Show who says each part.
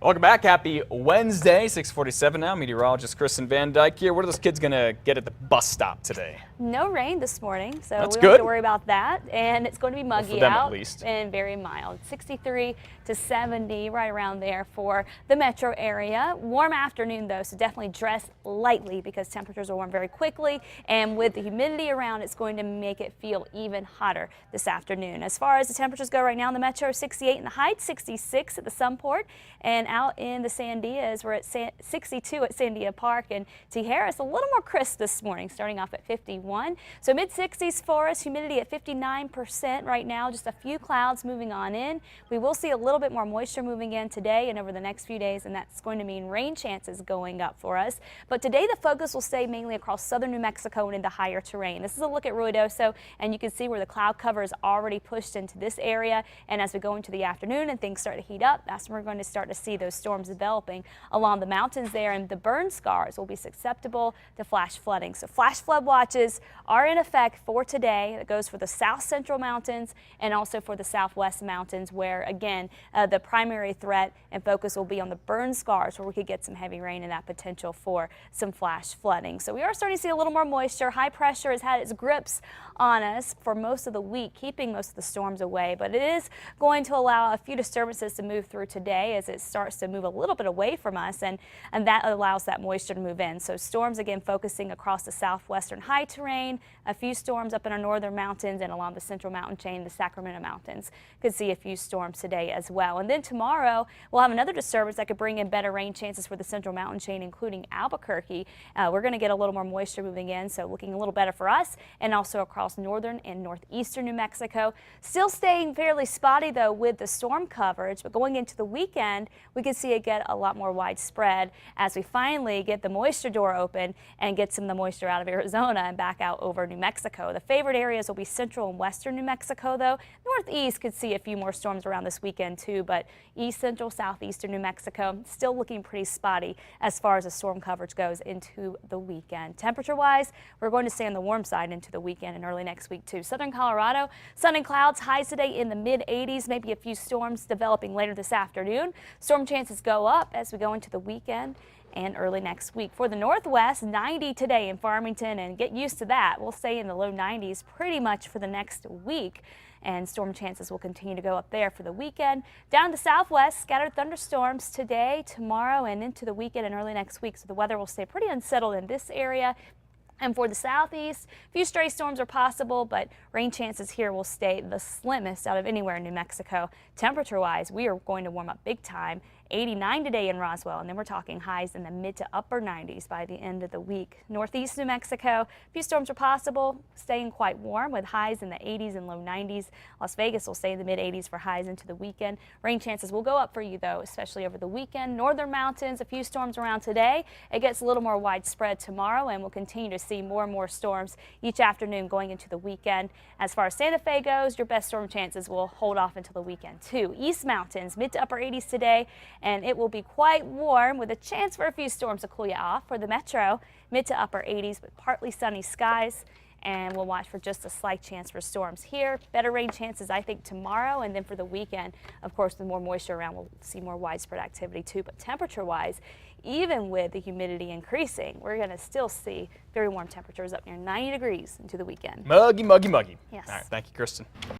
Speaker 1: Welcome back. Happy Wednesday, 6:47 now. Meteorologist Kristen here. What are those kids going to get at the bus stop today?
Speaker 2: No rain this morning, so
Speaker 1: That's
Speaker 2: we
Speaker 1: good.
Speaker 2: don't have to worry about that. And it's going to be muggy
Speaker 1: for them
Speaker 2: out
Speaker 1: at least.
Speaker 2: And very mild. 63 to 70, right around there for the metro area. Warm afternoon though, so definitely dress lightly because temperatures will warm very quickly. And with the humidity around, it's going to make it feel even hotter this afternoon. As far as the temperatures go right now in the metro, 68 in the Heights, 66 at the Sunport, and out in the Sandias, we're at 62 at Sandia Park, and T. Harris a little more crisp this morning, starting off at 51. So mid-60s for us, humidity at 59% right now, just a few clouds moving on in. We will see a little bit more moisture moving in today and over the next few days, and that's going to mean rain chances going up for us. But today the focus will stay mainly across southern New Mexico and into higher terrain. This is a look at Ruidoso, and you can see where the cloud cover is already pushed into this area, and as we go into the afternoon and things start to heat up, that's when we're going to start to see those storms developing along the mountains there, and the burn scars will be susceptible to flash flooding. So flash flood watches are in effect for today. That goes for the south central mountains and also for the southwest mountains, where again the primary threat and focus will be on the burn scars, where we could get some heavy rain and that potential for some flash flooding. So we are starting to see a little more moisture. High pressure has had its grips on us for most of the week, keeping most of the storms away, but it is going to allow a few disturbances to move through today as it starts to move a little bit away from us, and that allows that moisture to move in. So storms again focusing across the southwestern high terrain, a few storms up in our northern mountains and along the central mountain chain, the Sacramento Mountains. Could see a few storms today as well. And then tomorrow we'll have another disturbance that could bring in better rain chances for the central mountain chain, including Albuquerque. We're going to get a little more moisture moving in, so looking a little better for us, and also across northern and northeastern New Mexico. Still staying fairly spotty though with the storm coverage, but going into the weekend we could see it get a lot more widespread as we finally get the moisture door open and get some of the moisture out of Arizona and back out over New Mexico. The favored areas will be central and western New Mexico though. Northeast could see a few more storms around this weekend too, but east central, southeastern New Mexico still looking pretty spotty as far as the storm coverage goes into the weekend. Temperature wise, we're going to stay on the warm side into the weekend and early next week too. Southern Colorado, sun and clouds, highs today in the mid 80s, maybe a few storms developing later this afternoon. Storm chances go up as we go into the weekend and early next week. For the Northwest, 90 today in Farmington, and get used to that. We'll stay in the low 90s pretty much for the next week, and storm chances will continue to go up there for the weekend. Down in the Southwest, scattered thunderstorms today, tomorrow, and into the weekend and early next week, so the weather will stay pretty unsettled in this area. And for the southeast, a few stray storms are possible, but rain chances here will stay the slimmest out of anywhere in New Mexico. Temperature-wise, we are going to warm up big time. 89 today in Roswell, and then we're talking highs in the mid to upper 90s by the end of the week. Northeast New Mexico, a few storms are possible, staying quite warm with highs in the 80s and low 90s. Las Vegas will stay in the mid 80s for highs into the weekend. Rain chances will go up for you though, especially over the weekend. Northern mountains, a few storms around today. It gets a little more widespread tomorrow, and we'll continue to see more and more storms each afternoon going into the weekend. As far as Santa Fe goes, your best storm chances will hold off until the weekend too. East mountains, mid to upper 80s today, and it will be quite warm with a chance for a few storms to cool you off. For the metro, mid to upper 80s with partly sunny skies, and we'll watch for just a slight chance for storms here. Better rain chances, I think, tomorrow, and then for the weekend, of course, with more moisture around, we'll see more widespread activity too. But temperature-wise, even with the humidity increasing, we're going to still see very warm temperatures up near 90 degrees into the weekend.
Speaker 1: Muggy, muggy, muggy.
Speaker 2: Yes.
Speaker 1: All right, thank you, Kristen.